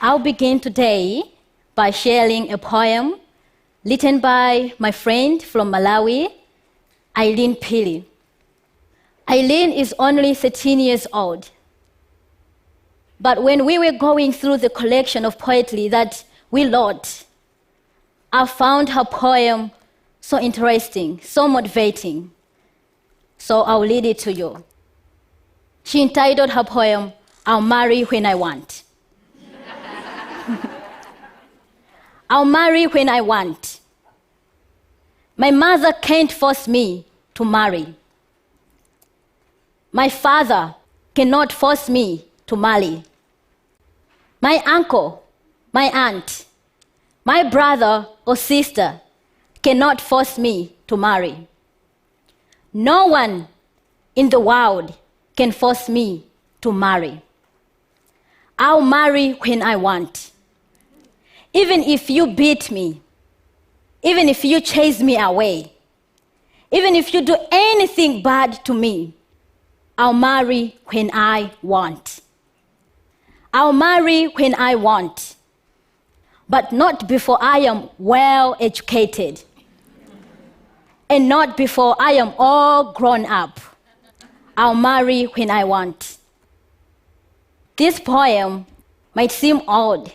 I'll begin today by sharing a poem written by my friend from Malawi, Eileen Pili. Eileen is only 13 years old. But when we were going through the collection of poetry that we wrote, I found her poem so interesting, so motivating. So I'll read it to you. She entitled her poem, I'll Marry When I Want. I'll marry when I want. My mother can't force me to marry. My father cannot force me to marry. My uncle, my aunt, my brother or sister cannot force me to marry. No one in the world can force me to marry. I'll marry when I want. Even if you beat me, even if you chase me away, even if you do anything bad to me, I'll marry when I want. I'll marry when I want, but not before I am well educated, and not before I am all grown up. I'll marry when I want. This poem might seem old,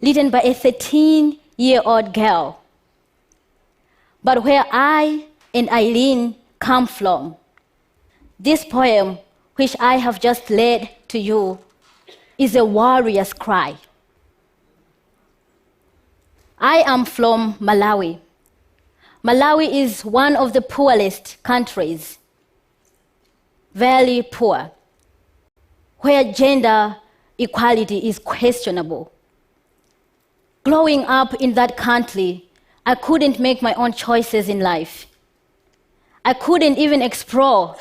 written by a 13-year-old girl. But where I and Eileen come from, this poem, which I have just read to you, is a warrior's cry. I am from Malawi. Malawi is one of the poorest countries, very poor, where gender equality is questionable. Growing up in that country, I couldn't make my own choices in life. I couldn't even explore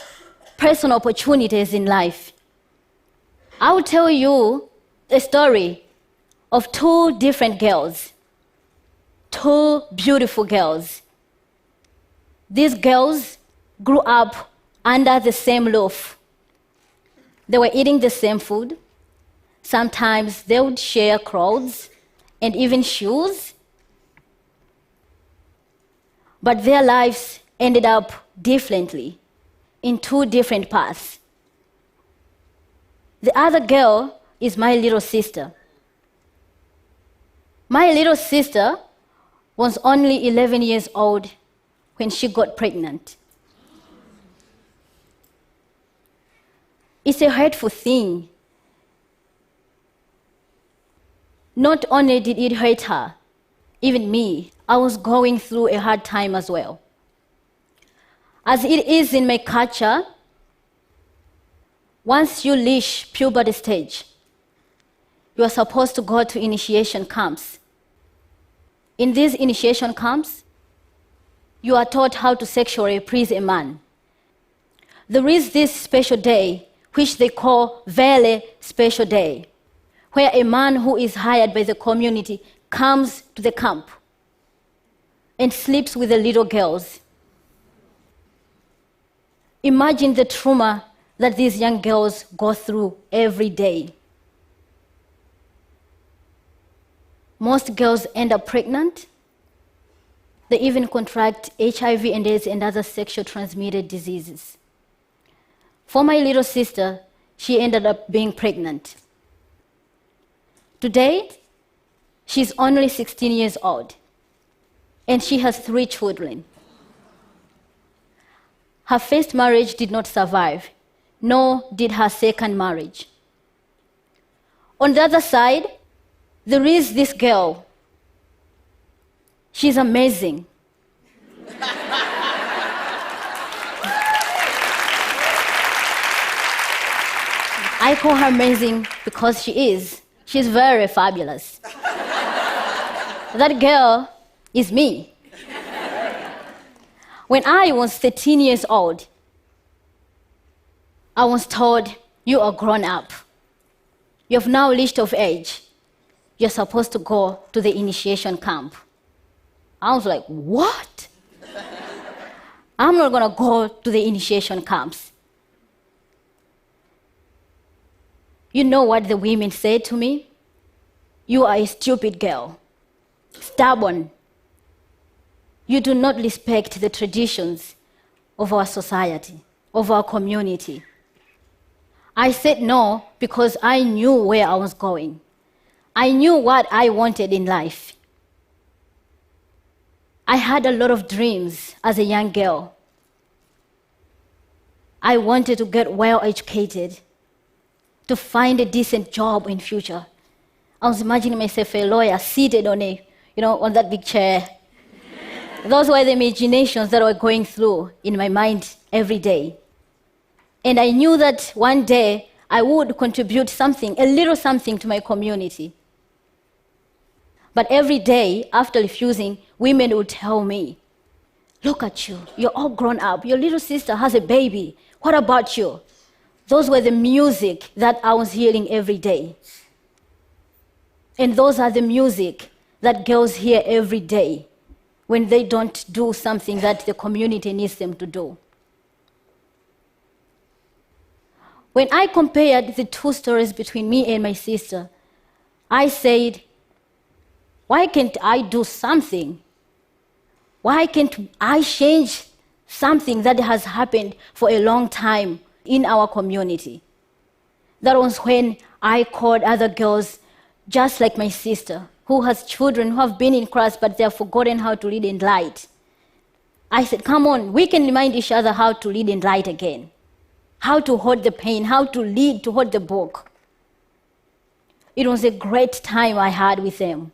personal opportunities in life. I will tell you a story of two different girls, two beautiful girls. These girls grew up under the same roof. They were eating the same food. Sometimes they would share clothes and even shoes. But their lives ended up differently, in two different paths. The other girl is my little sister. My little sister was only 11 years old when she got pregnant. It's a hurtful thing. Not only did it hurt her, even me, I was going through a hard time as well. As it is in my culture, once you reach puberty stage, you are supposed to go to initiation camps. In these initiation camps, you are taught how to sexually please a man. There is this special day, which they call Vele Special Day, where a man who is hired by the community comes to the camp and sleeps with the little girls. Imagine the trauma that these young girls go through every day. Most girls end up pregnant. They even contract HIV and AIDS and other sexually transmitted diseases. For my little sister, she ended up being pregnant. Today, she's only 16 years old, and she has 3 children. Her first marriage did not survive, nor did her second marriage. On the other side, there is this girl. She's amazing. I call her amazing because she is. She's very fabulous. That girl is me. When I was 13 years old, I was told, you are grown up. You have now reached of age. You're supposed to go to the initiation camp. I was like, what? I'm not going to go to the initiation camps. You know what the women said to me? You are a stupid girl, stubborn. You do not respect the traditions of our society, of our community. I said no because I knew where I was going. I knew what I wanted in life. I had a lot of dreams as a young girl. I wanted to get well educated, to find a decent job in future. I was imagining myself a lawyer seated on on that big chair. Those were the imaginations that were going through in my mind every day. And I knew that one day I would contribute something, a little something to my community. But every day after refusing, women would tell me, look at you, you're all grown up, your little sister has a baby, what about you? Those were the music that I was hearing every day. And those are the music that girls hear every day when they don't do something that the community needs them to do. When I compared the two stories between me and my sister, I said, why can't I do something? Why can't I change something that has happened for a long time in our community? That was when I called other girls just like my sister, who has children who have been in Christ but they have forgotten how to read and write. I said, come on, we can remind each other how to read and write again, how to hold the pen, how to read, to hold the book. It was a great time I had with them.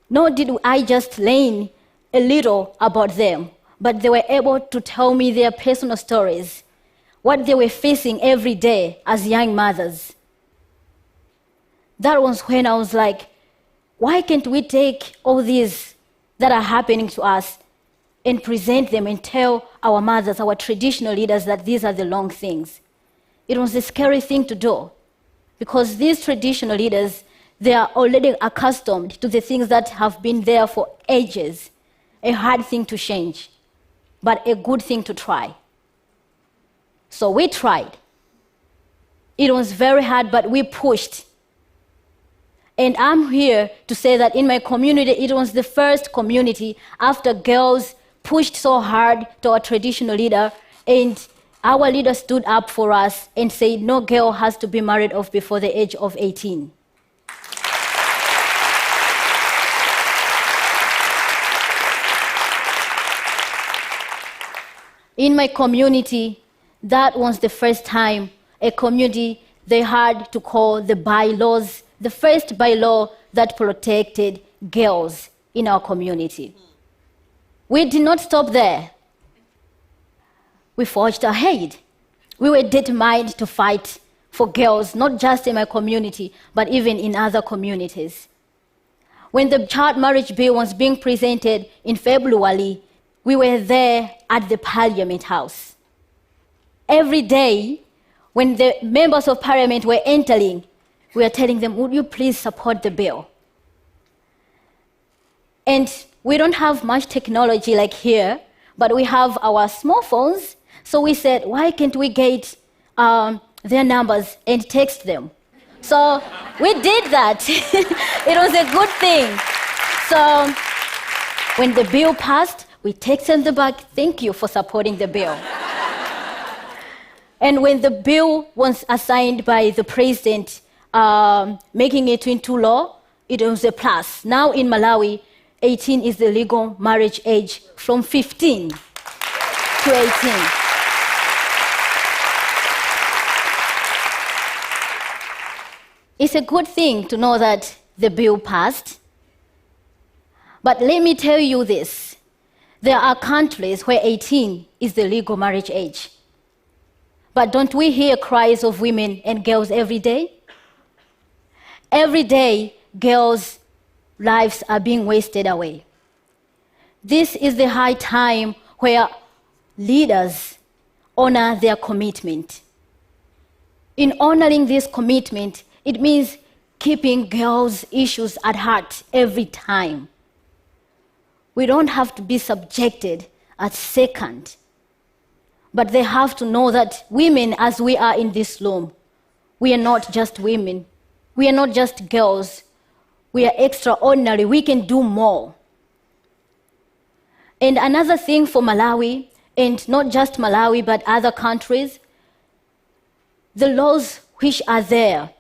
Nor did I just learn a little about them, but they were able to tell me their personal stories, what they were facing every day as young mothers. That was when I was like, why can't we take all these that are happening to us and present them and tell our mothers, our traditional leaders, that these are the wrong things? It was a scary thing to do because these traditional leaders, they are already accustomed to the things that have been there for ages. A hard thing to change, but a good thing to try. So we tried. It was very hard, but we pushed. And I'm here to say that in my community, it was the first community after girls pushed so hard to our traditional leader, and our leader stood up for us and said, no girl has to be married off before the age of 18. In my community, that was the first time a community they had to call the bylaws, the first bylaw that protected girls in our community. We did not stop there. We forged ahead. We were determined to fight for girls, not just in my community, but even in other communities. When the child marriage bill was being presented in February, we were there at the Parliament House. Every day, when the members of Parliament were entering, we were telling them, would you please support the bill? And we don't have much technology like here, but we have our small phones. So we said, why can't we get their numbers and text them? So we did that. It was a good thing. So when the bill passed, we texted them back, thank you for supporting the bill. And when the bill was assigned by the president, making it into law, it was a plus. Now in Malawi, 18 is the legal marriage age from 15 to 18. It's a good thing to know that the bill passed. But let me tell you this. There are countries where 18 is the legal marriage age. But don't we hear cries of women and girls every day? Every day, girls' lives are being wasted away. This is the high time where leaders honor their commitment. In honoring this commitment, it means keeping girls' issues at heart every time. We don't have to be subjected at second, but they have to know that women, as we are in this room, we are not just women. We are not just girls. We are extraordinary. We can do more. And another thing for Malawi, and not just Malawi, but other countries, the laws which are there.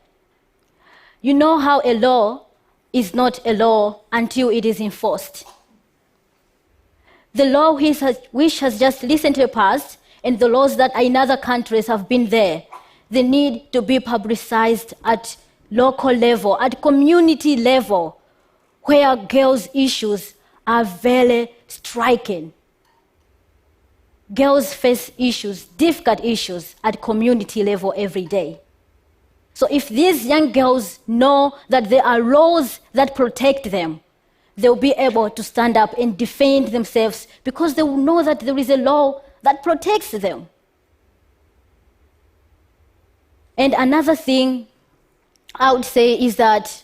You know how a law is not a law until it is enforced. The law which has just recently passed, and the laws that in other countries have been there, they need to be publicized at local level, at community level, where girls' issues are very striking. Girls face issues, difficult issues, at community level every day. So if these young girls know that there are laws that protect them, they'll be able to stand up and defend themselves because they will know that there is a law that protects them. And another thing I would say is that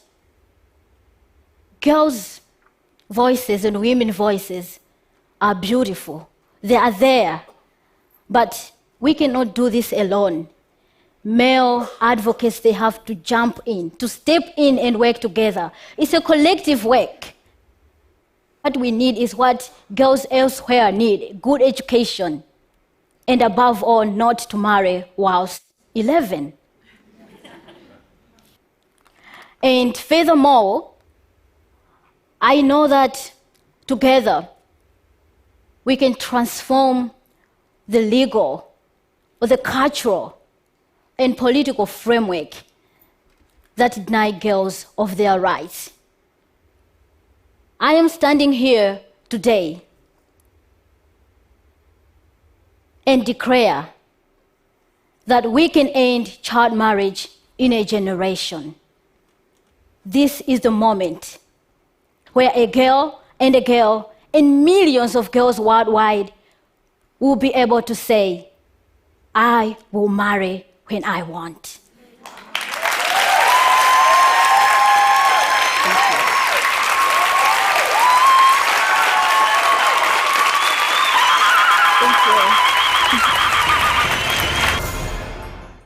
girls' voices and women's voices are beautiful. They are there, but we cannot do this alone. Male advocates, they have to jump in, to step in and work together. It's a collective work. What we need is what girls elsewhere need, good education, and above all, not to marry whilst 11. And furthermore, I know that together we can transform the legal or the cultural and political framework that deny girls of their rights. I am standing here today and declare that we can end child marriage in a generation. This is the moment where a girl and millions of girls worldwide will be able to say, I will marry when I want.